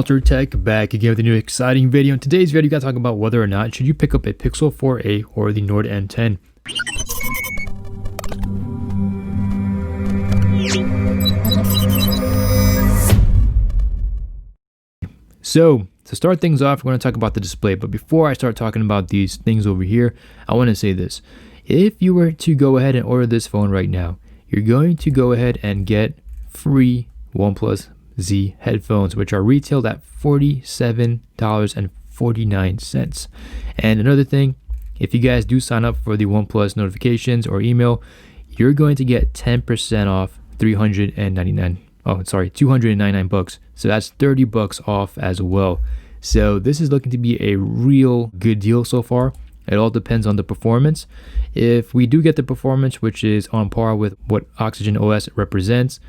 Walter Tech back again with a new exciting video. In today's video, we got to talk about whether or not should you pick up a Pixel 4a or the Nord N10. So to start things off, we're going to talk about the display. But before I start talking about these things over here, I want to say this. If you were to go ahead and order this phone right now, you're going to go ahead and get free OnePlus Z headphones, which are retailed at $47.49. And another thing, if you guys do sign up for the OnePlus notifications or email, you're going to get 10% off $299. So that's 30 bucks off as well. So this is looking to be a real good deal so far. It all depends on the performance. If we do get the performance, which is on par with what Oxygen OS represents,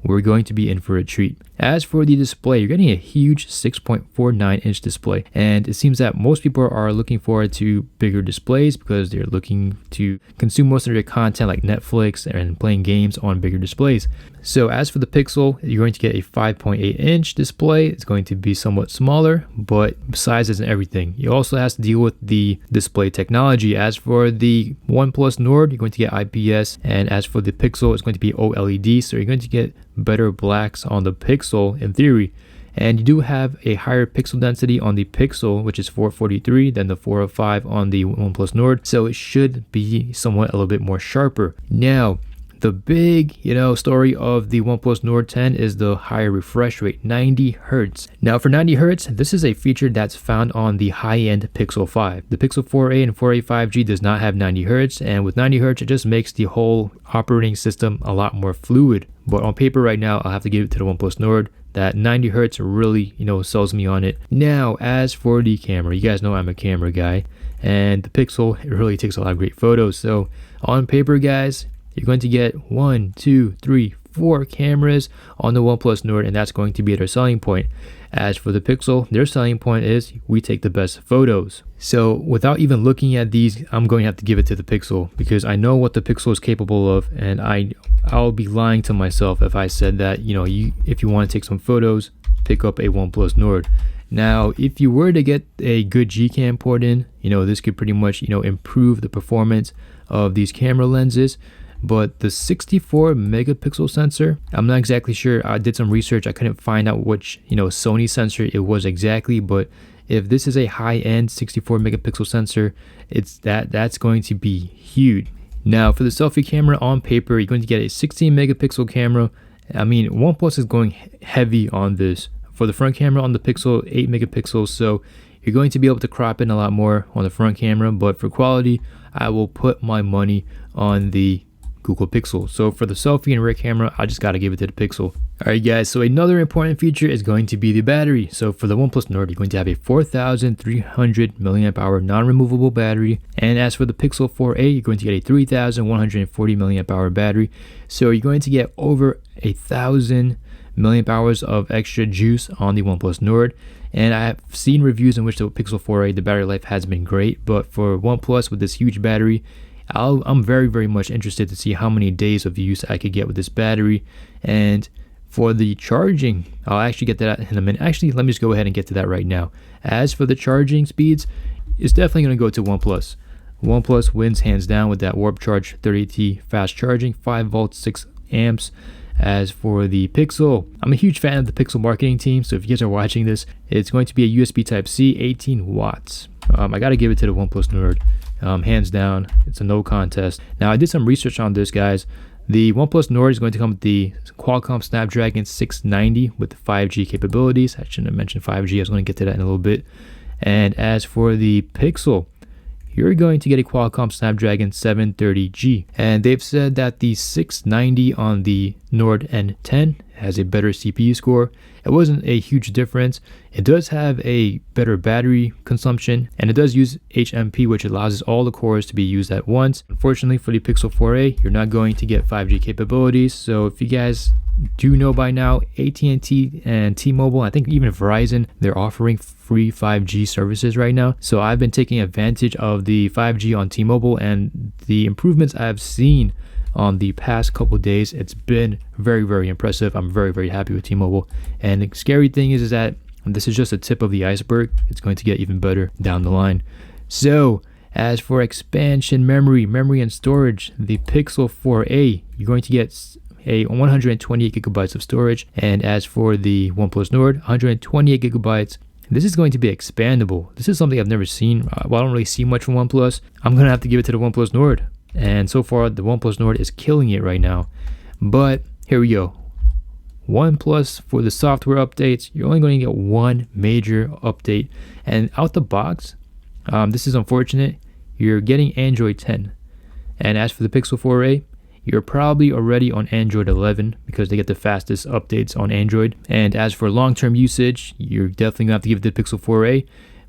we're going to be in for a treat. As for the display, you're getting a huge 6.49 inch display, and it seems that most people are looking forward to bigger displays because they're looking to consume most of their content like Netflix and playing games on bigger displays. So as for the Pixel, you're going to get a 5.8 inch display. It's going to be somewhat smaller, but size isn't everything. You also have to deal with the display technology. As for the OnePlus Nord, you're going to get IPS, and as for the Pixel, it's going to be OLED, so you're going to get better blacks on the Pixel in theory. And you do have a higher pixel density on the Pixel, which is 443 than the 405 on the OnePlus Nord, so it should be somewhat a little bit more sharper. Now the big story of the OnePlus Nord 10 is the higher refresh rate, 90 Hertz. Now for 90 Hertz, this is a feature that's found on the high-end Pixel 5. The Pixel 4a and 4a 5G does not have 90 Hertz, and with 90 Hertz, it just makes the whole operating system a lot more fluid. But on paper right now, I'll have to give it to the OnePlus Nord. That 90 Hertz really, sells me on it. Now, as for the camera, you guys know I'm a camera guy, and the Pixel, it really takes a lot of great photos. So on paper, guys, you're going to get 1, 2, 3, 4 cameras on the OnePlus Nord, and that's going to be their selling point. As for the Pixel, their selling point is we take the best photos. So without even looking at these, I'm going to have to give it to the Pixel because I know what the Pixel is capable of, and I'll be lying to myself if I said that, if you want to take some photos, pick up a OnePlus Nord. Now, if you were to get a good Gcam port in, this could pretty much, improve the performance of these camera lenses. But the 64 megapixel sensor, I'm not exactly sure. I did some research. I couldn't find out which, Sony sensor it was exactly. But if this is a high-end 64 megapixel sensor, that's going to be huge. Now, for the selfie camera on paper, you're going to get a 16 megapixel camera. I mean, OnePlus is going heavy on this. For the front camera on the Pixel, 8 megapixels. So you're going to be able to crop in a lot more on the front camera. But for quality, I will put my money on the Google Pixel. So for the selfie and rear camera, I just got to give it to the Pixel. Alright guys, so another important feature is going to be the battery. So for the OnePlus Nord, you're going to have a 4,300 milliamp hour non-removable battery. And as for the Pixel 4a, you're going to get a 3,140 milliamp hour battery. So you're going to get over 1,000 milliamp hours of extra juice on the OnePlus Nord. And I have seen reviews in which the Pixel 4a, the battery life has been great. But for OnePlus with this huge battery, I'm very, very much interested to see how many days of use I could get with this battery. And for the charging, I'll actually get to that in a minute. Actually, let me just go ahead and get to that right now. As for the charging speeds, it's definitely going to go to OnePlus. OnePlus wins hands down with that Warp Charge 30T fast charging, 5 volts, 6 amps. As for the Pixel, I'm a huge fan of the Pixel marketing team, so if you guys are watching this, it's going to be a USB Type-C, 18 watts. I got to give it to the OnePlus Nord. Hands down, it's a no contest. Now, I did some research on this, guys. The OnePlus Nord is going to come with the Qualcomm Snapdragon 690 with the 5G capabilities. I shouldn't have mentioned 5G. I was going to get to that in a little bit. And as for the Pixel, you're going to get a Qualcomm Snapdragon 730G. And they've said that the 690 on the Nord N10 has a better CPU score. It wasn't a huge difference. It does have a better battery consumption, and it does use HMP, which allows all the cores to be used at once. Unfortunately for the Pixel 4a, you're not going to get 5G capabilities. So if you guys do know by now, AT&T and T-Mobile, I think even Verizon, they're offering free 5G services right now. So I've been taking advantage of the 5G on T-Mobile, and the improvements I've seen on the past couple days, it's been very, very impressive. I'm very, very happy with T-Mobile. And the scary thing is that And this is just the tip of the iceberg. It's going to get even better down the line. So as for expansion memory and storage, the Pixel 4a, you're going to get a 128 gigabytes of storage. And as for the OnePlus Nord, 128 gigabytes. This is going to be expandable. This is something I've never seen. Well, I don't really see much from OnePlus. I'm going to have to give it to the OnePlus Nord. And so far, the OnePlus Nord is killing it right now. But here we go. OnePlus, for the software updates, you're only going to get one major update. And out the box, this is unfortunate, you're getting Android 10. And as for the Pixel 4a, you're probably already on Android 11 because they get the fastest updates on Android. And as for long-term usage, you're definitely going to have to give it the Pixel 4a,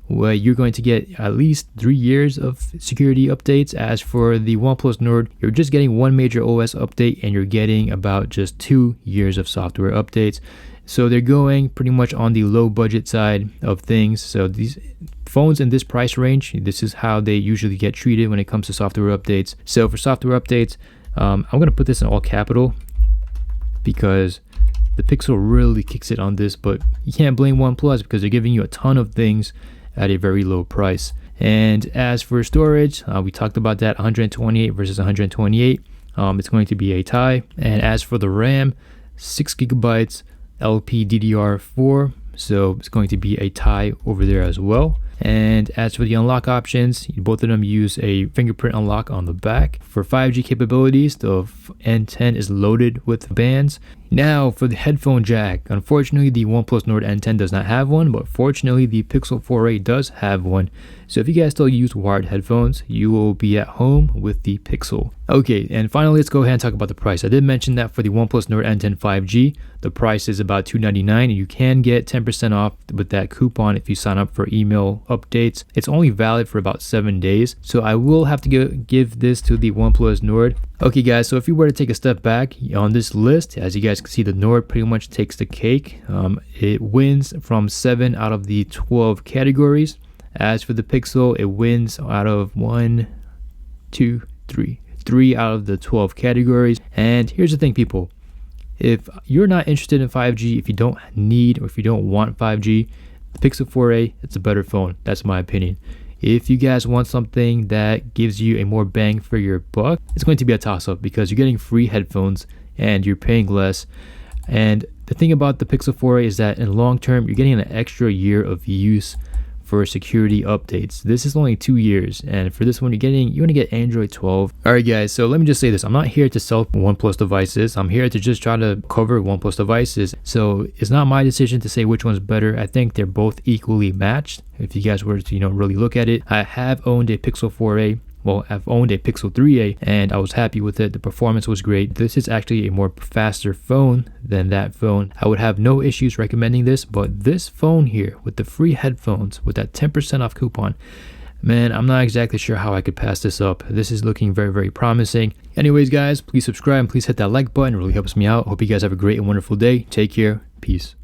where you're going to get at least 3 years of security updates. As for the OnePlus Nord, you're just getting one major OS update and you're getting about just 2 years of software updates. So they're going pretty much on the low budget side of things. So these phones in this price range, this is how they usually get treated when it comes to software updates. So for software updates, I'm going to put this in all capital because the Pixel really kicks it on this, but you can't blame OnePlus because they're giving you a ton of things at a very low price. And as for storage, we talked about that, 128 versus 128. It's going to be a tie. And as for the RAM, 6 gigabytes LPDDR4, so it's going to be a tie over there as well. And as for the unlock options, both of them use a fingerprint unlock on the back. For 5G capabilities, the N10 is loaded with bands. Now for the headphone jack, unfortunately the OnePlus Nord N10 does not have one, but fortunately the Pixel 4a does have one. So if you guys still use wired headphones, you will be at home with the Pixel. Okay, and finally let's go ahead and talk about the price. I did mention that for the OnePlus Nord N10 5G, the price is about $299, and you can get 10% off with that coupon if you sign up for email updates. It's only valid for about 7 days, so I will have to give this to the OnePlus Nord. Okay guys, so if you were to take a step back on this list, as you guys can see, the Nord pretty much takes the cake. It wins from 7 out of the 12 categories. As for the Pixel, it wins out of 3 out of the 12 categories. And here's the thing, people. If you're not interested in 5G, if you don't need or if you don't want 5G, the Pixel 4a, it's a better phone. That's my opinion. If you guys want something that gives you a more bang for your buck, it's going to be a toss-up because you're getting free headphones and you're paying less. And the thing about the Pixel 4a is that in the long term, you're getting an extra year of use for security updates. This is only 2 years, and for this one you're going to get Android 12. Alright guys, so let me just say this. I'm not here to sell OnePlus devices. I'm here to just try to cover OnePlus devices. So it's not my decision to say which one's better. I think they're both equally matched. If you guys were to really look at it. I have owned a Pixel 4a. Well, I've owned a Pixel 3a and I was happy with it. The performance was great. This is actually a more faster phone than that phone. I would have no issues recommending this, but this phone here with the free headphones with that 10% off coupon, man, I'm not exactly sure how I could pass this up. This is looking very, very promising. Anyways, guys, please subscribe and please hit that like button. It really helps me out. Hope you guys have a great and wonderful day. Take care. Peace.